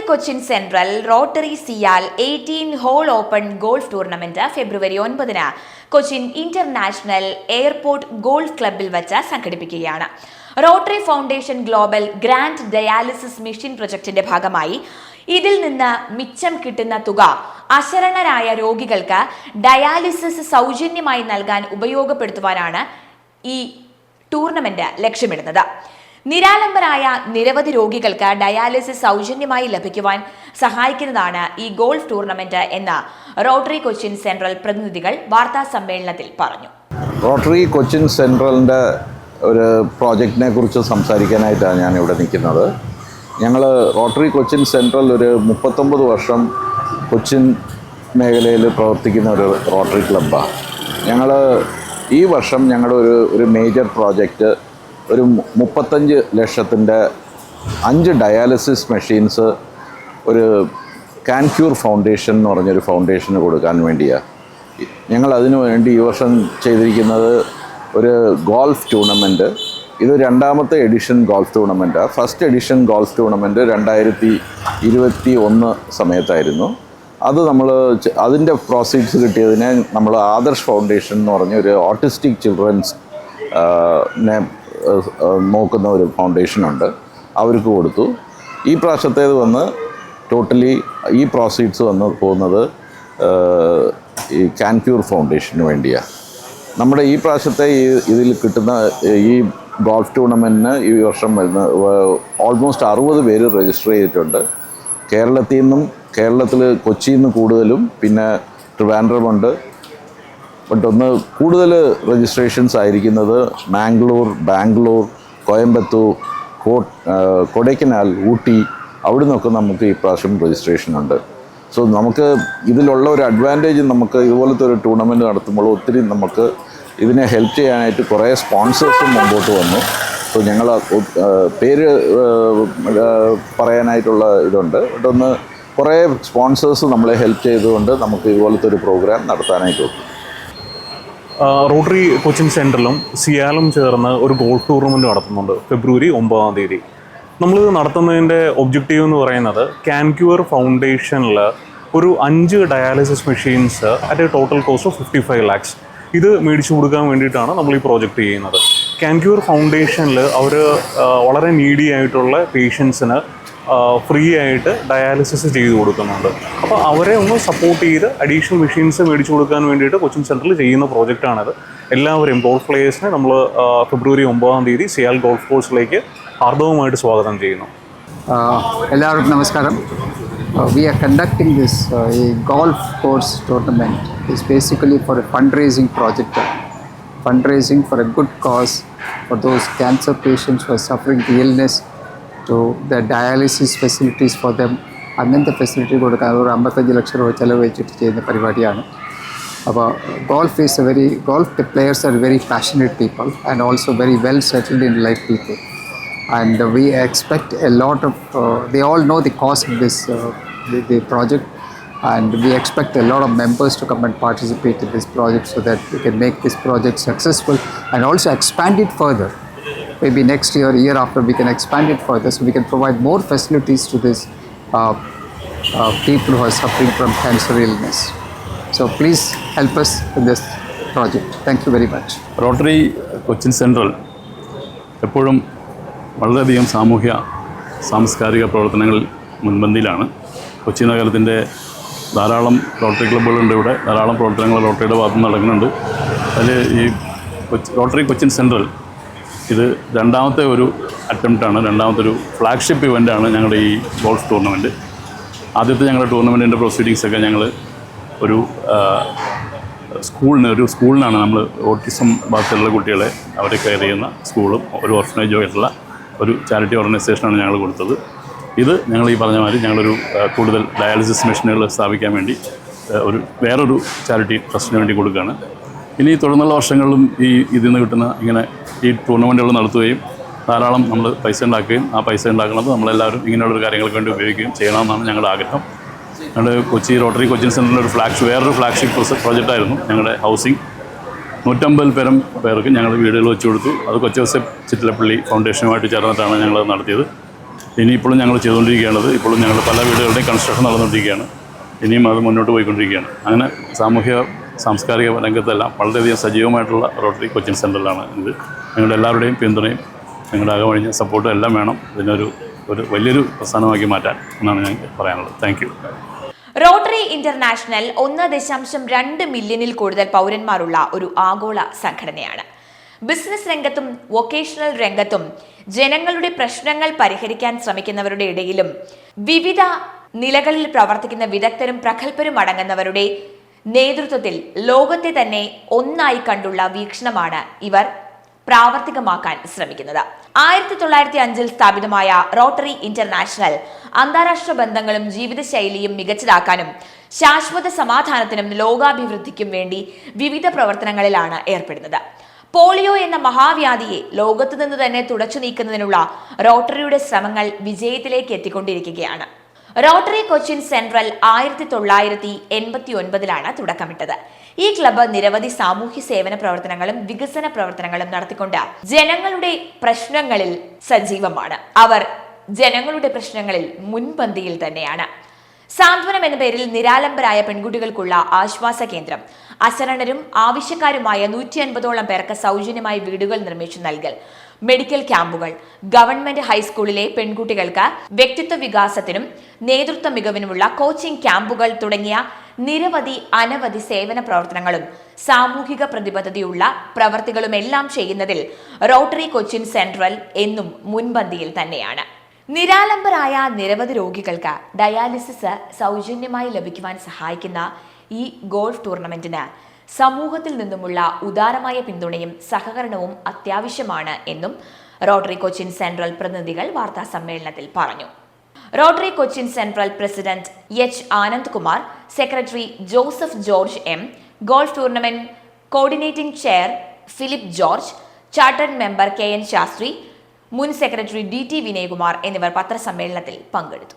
Cochin Central Rotary Sial 18-hole open golf tournament February 9 Cochin international airport golf ക്ലബ്ബിൽ വച്ച് സംഘടിപ്പിക്കുകയാണ്. Rotary foundation global grand dialysis mission പ്രൊജക്ടിന്റെ ഭാഗമായി ഇതിൽ നിന്ന് മിച്ചം കിട്ടുന്ന തുക അശരണരായ രോഗികൾക്ക് ഡയാലിസിസ് സൗജന്യമായി നൽകാൻ ഉപയോഗപ്പെടുത്തുവാനാണ് ഈ ടൂർണമെന്റ് ലക്ഷ്യമിടുന്നത്. നിരാലംബരായ നിരവധി രോഗികൾക്ക് ഡയാലിസിസ് സൗജന്യമായി ലഭിക്കുവാൻ സഹായിക്കുന്നതാണ് ഈ ഗോൾഫ് ടൂർണമെന്റ് എന്ന് റോട്ടറി കൊച്ചിൻ സെൻട്രൽ പ്രതിനിധികൾ വാർത്താ സമ്മേളനത്തിൽ പറഞ്ഞു. റോട്ടറി കൊച്ചിൻ സെൻട്രലിൻ്റെ ഒരു പ്രോജക്റ്റിനെ കുറിച്ച് സംസാരിക്കാനായിട്ടാണ് ഞാൻ ഇവിടെ നിൽക്കുന്നത്. ഞങ്ങൾ റോട്ടറി കൊച്ചിൻ സെൻട്രൽ ഒരു 39 വർഷം കൊച്ചിൻ മേഖലയിൽ പ്രവർത്തിക്കുന്ന ഒരു റോട്ടറി ക്ലബ്ബാണ്. ഞങ്ങൾ ഈ വർഷം ഞങ്ങളുടെ ഒരു മേജർ പ്രോജക്റ്റ് ഒരു 35 ലക്ഷത്തിൻ്റെ 5 ഡയാലിസിസ് മെഷീൻസ് ഒരു കാൻക്യൂർ ഫൗണ്ടേഷൻ എന്ന് പറഞ്ഞൊരു ഫൗണ്ടേഷന് കൊടുക്കാൻ വേണ്ടിയാണ്. ഞങ്ങൾ അതിനു വേണ്ടി ഈ വർഷം ചെയ്തിരിക്കുന്നത് ഒരു ഗോൾഫ് ടൂർണമെൻറ്റ്. ഇത് 2ാമത്തെ എഡിഷൻ ഗോൾഫ് ടൂർണമെൻറ്റാണ്. ഫസ്റ്റ് എഡിഷൻ ഗോൾഫ് ടൂർണമെൻറ്റ് 2021 സമയത്തായിരുന്നു. അത് അതിൻ്റെ പ്രോസീഡ്സ് കിട്ടിയതിനെ നമ്മൾ ആദർശ് ഫൗണ്ടേഷൻ എന്ന് പറഞ്ഞ ഒരു ഓട്ടിസ്റ്റിക് ചിൽഡ്രൻസ് നോക്കുന്ന ഒരു ഫൗണ്ടേഷനുണ്ട്, അവർക്ക് കൊടുത്തു. ഈ പ്രാവശ്യത്തേത് ടോട്ടലി ഈ പ്രോസീഡ്സ് പോകുന്നത് ഈ കാൻക്യൂർ ഫൗണ്ടേഷന് വേണ്ടിയാണ്. നമ്മുടെ ഈ പ്രാവശ്യത്തെ ഇതിൽ കിട്ടുന്ന ഈ ഗോൾഫ് ടൂർണമെൻറ്റിന് ഈ വർഷം വരുന്ന ഓൾമോസ്റ്റ് 60 പേര് രജിസ്റ്റർ ചെയ്തിട്ടുണ്ട്. കേരളത്തിൽ കൊച്ചിയിൽ നിന്ന് കൂടുതലും, പിന്നെ ട്രിവാൻഡ്രമുണ്ട്. കൂടുതൽ രജിസ്ട്രേഷൻസ് ആയിരിക്കുന്നത് മാംഗ്ലൂർ, ബാംഗ്ലൂർ, കോയമ്പത്തൂർ, കൊടൈക്കനാൽ, ഊട്ടി, അവിടെ നിന്നൊക്കെ നമുക്ക് ഈ പ്രാവശ്യം രജിസ്ട്രേഷൻ ഉണ്ട്. സോ നമുക്ക് ഇതിലുള്ള ഒരു അഡ്വാൻറ്റേജ്, നമുക്ക് ഇതുപോലത്തെ ഒരു ടൂർണമെൻറ്റ് നടത്തുമ്പോൾ ഒത്തിരി നമുക്ക് ഇതിനെ ഹെൽപ്പ് ചെയ്യാനായിട്ട് കുറേ സ്പോൺസേഴ്സും മുമ്പോട്ട് വന്നു. സോ ഞങ്ങൾ പേര് പറയാനായിട്ടുള്ള ഇതുണ്ട്. കുറേ സ്പോൺസേഴ്സ് നമ്മളെ ഹെൽപ്പ് ചെയ്തുകൊണ്ട് നമുക്ക് ഇതുപോലത്തെ ഒരു പ്രോഗ്രാം നടത്താനായിട്ട് പറ്റും. റോട്ടറി കൊച്ചിൻ സെൻട്രലും സിയാലും ചേർന്ന് ഒരു ഗോൾഫ് ടൂർണമെൻറ്റ് നടത്തുന്നുണ്ട് ഫെബ്രുവരി 9 നമ്മളിത് നടത്തുന്നതിൻ്റെ ഒബ്ജക്റ്റീവ് എന്ന് പറയുന്നത് കാൻക്യൂർ ഫൗണ്ടേഷനിൽ ഒരു 5 dialysis machines at A total cost of 55 lakhs ഇത് മേടിച്ചു കൊടുക്കാൻ വേണ്ടിയിട്ടാണ് നമ്മൾ ഈ പ്രോജക്റ്റ് ചെയ്യുന്നത്. കാൻക്യൂർ ഫൗണ്ടേഷനിൽ അവർ വളരെ നീഡി ആയിട്ടുള്ള പേഷ്യൻസിന് ഫ്രീ ആയിട്ട് ഡയാലിസിസ് ചെയ്ത് കൊടുക്കുന്നുണ്ട്. അപ്പോൾ അവരെ ഒന്ന് സപ്പോർട്ട് ചെയ്ത് അഡീഷണൽ മെഷീൻസ് മേടിച്ചു കൊടുക്കാൻ വേണ്ടിയിട്ട് കൊച്ചിൻ സെൻട്രൽ ചെയ്യുന്ന പ്രോജക്റ്റാണിത്. എല്ലാവരെയും ഗോൾഫ് പ്ലേയേഴ്സിനെ നമ്മൾ ഫെബ്രുവരി 9 സിയാൽ ഗോൾഫ് കോഴ്സിലേക്ക് ഹാർദവമായിട്ട് സ്വാഗതം ചെയ്യുന്നു. എല്ലാവർക്കും നമസ്കാരം. We are conducting this golf course tournament. It's basically for a fundraising project, fundraising for a good cause for those cancer patients who are suffering the illness, to the dialysis facilities for them. അങ്ങനത്തെ facility കൊടുക്കാൻ ഒരു 55 ലക്ഷം രൂപ ചിലവ് വെച്ചിട്ട് ചെയ്യുന്ന പരിപാടിയാണ്. അപ്പോൾ golf players are very passionate people and also very well settled in life people. And we expect a lot of, they all know the cost of this the project, and we expect a lot of members to come and participate in this project so that we can make this project successful and also expand it further. Maybe next year after, we can expand it further so we can provide more facilities to this people who are suffering from cancer illness. So please help us in this project. Thank you very much. Rotary Cochin central എപ്പോഴും വളരെയധികം സാംസ്കാരിക പ്രവർത്തനങ്ങളിൽ മുൻപന്തിയിലാണ്. കൊച്ചി നഗരത്തിൻ്റെ ധാരാളം rotary ക്ലബ്ബുകളുണ്ട്. ഇവിടെ ധാരാളം പ്രവർത്തനങ്ങൾ റോട്ടറിയുടെ ഭാഗത്ത് നടക്കുന്നുണ്ട്. അതിൽ ഈ റോട്ടറി കൊച്ചിൻ സെൻട്രൽ ഇത് 2ാമത്തെ ഒരു അറ്റംപ്റ്റാണ്, 2ാമത്തെ ഒരു ഫ്ലാഗ്ഷിപ്പ് ഇവൻ്റാണ് ഞങ്ങളുടെ ഈ ഗോൾഫ് ടൂർണമെൻറ്റ്. ആദ്യത്തെ ഞങ്ങളുടെ ടൂർണമെൻറ്റിൻ്റെ പ്രൊസീഡിങ്സൊക്കെ ഞങ്ങൾ ഒരു സ്കൂളിനാണ് നമ്മൾ ഓട്ടിസം ബാധിച്ചുള്ള കുട്ടികളെ അവരെ കെയർ ചെയ്യുന്ന സ്കൂളും ഒരു ഓർഫനേജും ആയിട്ടുള്ള ഒരു ചാരിറ്റി ഓർഗനൈസേഷനാണ് ഞങ്ങൾ കൊടുത്തത്. ഇത് ഞങ്ങൾ ഈ പറഞ്ഞ മാതിരി ഞങ്ങളൊരു കൂടുതൽ ഡയാലിസിസ് മെഷീനുകൾ സ്ഥാപിക്കാൻ വേണ്ടി വേറൊരു ചാരിറ്റി ട്രസ്റ്റിന് വേണ്ടി കൊടുക്കുകയാണ്. ഇനി തുടർന്നുള്ള വർഷങ്ങളിലും ഇതിൽ നിന്ന് കിട്ടുന്ന ഇങ്ങനെ ഈ ടൂർണമെൻറ്റുകൾ നടത്തുകയും ധാരാളം നമ്മൾ പൈസ ഉണ്ടാക്കുകയും ആ പൈസ ഉണ്ടാക്കുന്നത് നമ്മളെല്ലാവരും ഇങ്ങനെയുള്ളൊരു കാര്യങ്ങൾക്ക് വേണ്ടി ഉപയോഗിക്കുകയും ചെയ്യണമെന്നാണ് ഞങ്ങളുടെ ആഗ്രഹം. ഞങ്ങളുടെ റോട്ടറി കൊച്ചിൻ സെൻറ്ററിൻ്റെ വേറൊരു ഫ്ലാഗ്ഷിപ്പ് പ്രോജക്റ്റായിരുന്നു ഞങ്ങളുടെ ഹൗസിംഗ്. 150 പേർക്ക് ഞങ്ങൾ വീടുകൾ വെച്ച് കൊടുത്തു. അത് കൊച്ചി യോസെഫ് ചിറ്റിലപ്പള്ളി ഫൗണ്ടേഷനുമായിട്ട് ചേർന്നിട്ടാണ് ഞങ്ങൾ നടത്തിയത്. ഇനിയിപ്പോഴും ഞങ്ങൾ ചെയ്തുകൊണ്ടിരിക്കുകയാണത്. ഇപ്പോഴും ഞങ്ങൾ പല വീടുകളുടെയും കൺസ്ട്രക്ഷൻ നടന്നുകൊണ്ടിരിക്കുകയാണ്. ഇനിയും അത് മുന്നോട്ട് പോയിക്കൊണ്ടിരിക്കുകയാണ്. അങ്ങനെ സാമൂഹിക സാംസ്കാരിക രംഗത്തെല്ലാം വളരെയധികം സജീവമായിട്ടുള്ള റോട്ടറി കൊച്ചിൻ സെൻട്രലാണ് ഇത്. നിങ്ങളുടെ എല്ലാവരുടെയും പിന്തുണയും നിങ്ങളുടെ അകമഴിഞ്ഞ സപ്പോർട്ടും എല്ലാം വേണം ഇതിനൊരു വലിയൊരു പ്രസ്ഥാനമാക്കി മാറ്റാൻ എന്നാണ് ഞാൻ പറയാനുള്ളത്. Thank you. റോട്ടറി ഇന്റർനാഷണൽ 1.2 മില്യണിൽ കൂടുതൽ പൗരന്മാരുള്ള ഒരു ആഗോള സംഘടനയാണ്. ബിസിനസ് രംഗത്തും വൊക്കേഷണൽ രംഗത്തും ജനങ്ങളുടെ പ്രശ്നങ്ങൾ പരിഹരിക്കാൻ ശ്രമിക്കുന്നവരുടെ ഇടയിലും വിവിധ നിലകളിൽ പ്രവർത്തിക്കുന്ന വിദഗ്ധരും പ്രഗത്ഭരും അടങ്ങുന്നവരുടെ നേതൃത്വത്തിൽ ലോകത്തെ തന്നെ ഒന്നായി കണ്ടുള്ള വീക്ഷണമാണ് ഇവർ പ്രാവർത്തികമാക്കാൻ ശ്രമിക്കുന്നത്. 1905 സ്ഥാപിതമായ റോട്ടറി ഇന്റർനാഷണൽ അന്താരാഷ്ട്ര ബന്ധങ്ങളും ജീവിതശൈലിയും മികച്ചതാക്കാനും ശാശ്വത സമാധാനത്തിനും ലോകാഭിവൃദ്ധിക്കും വേണ്ടി വിവിധ പ്രവർത്തനങ്ങളിലാണ് ഏർപ്പെടുന്നത്. പോളിയോ എന്ന മഹാവ്യാധിയെ ലോകത്തു നിന്ന് തന്നെ തുടച്ചു നീക്കുന്നതിനുള്ള റോട്ടറിയുടെ ശ്രമങ്ങൾ വിജയത്തിലേക്ക് എത്തിക്കൊണ്ടിരിക്കുകയാണ്. റോട്ടറി കൊച്ചിൻ സെൻട്രൽ 1989 തുടക്കമിട്ടത്. ഈ ക്ലബ്ബ് നിരവധി സാമൂഹ്യ സേവന പ്രവർത്തനങ്ങളും വികസന പ്രവർത്തനങ്ങളും നടത്തിക്കൊണ്ട് ജനങ്ങളുടെ പ്രശ്നങ്ങളിൽ സജീവമാണ്. അവർ ജനങ്ങളുടെ പ്രശ്നങ്ങളിൽ മുൻപന്തിയിൽ തന്നെയാണ്. സാന്ത്വനം എന്ന പേരിൽ നിരാലംബരായ പെൺകുട്ടികൾക്കുള്ള ആശ്വാസ കേന്ദ്രം, അശരണരും ആവശ്യക്കാരുമായ 150ഓളം പേർക്ക് സൗജന്യമായി വീടുകൾ നിർമ്മിച്ചു നൽകൽ, മെഡിക്കൽ ക്യാമ്പുകൾ, ഗവൺമെന്റ് ഹൈസ്കൂളിലെ പെൺകുട്ടികൾക്ക് വ്യക്തിത്വ വികാസത്തിനും നേതൃത്വ മികവിനുമുള്ള കോച്ചിംഗ് ക്യാമ്പുകൾ തുടങ്ങിയ അനവധി സേവന പ്രവർത്തനങ്ങളും സാമൂഹിക പ്രതിബദ്ധതയുള്ള പ്രവർത്തികളുമെല്ലാം ചെയ്യുന്നതിൽ റോട്ടറി കൊച്ചിൻ സെൻട്രൽ എന്നും മുൻപന്തിയിൽ തന്നെയാണ്. നിരാലംബരായ നിരവധി രോഗികൾക്ക് ഡയാലിസിസ് സൗജന്യമായി ലഭിക്കുവാൻ സഹായിക്കുന്ന ഈ ഗോൾഫ് ടൂർണമെന്റിന് സമൂഹത്തിൽ നിന്നുമുള്ള ഉദാരമായ പിന്തുണയും സഹകരണവും അത്യാവശ്യമാണ് എന്നും റോട്ടറി കൊച്ചിൻ സെൻട്രൽ പ്രതിനിധികൾ വാർത്താ സമ്മേളനത്തിൽ പറഞ്ഞു. Rotary Cochin central president H Anand Kumar, secretary Joseph George M, golf tournament coordinating chair Philip George, chartered member KN Shastri, മുൻ സെക്രട്ടറി DT വിനയകുമാർ എന്നിവർ പത്രസമ്മേളനത്തിൽ പങ്കെടുത്തു.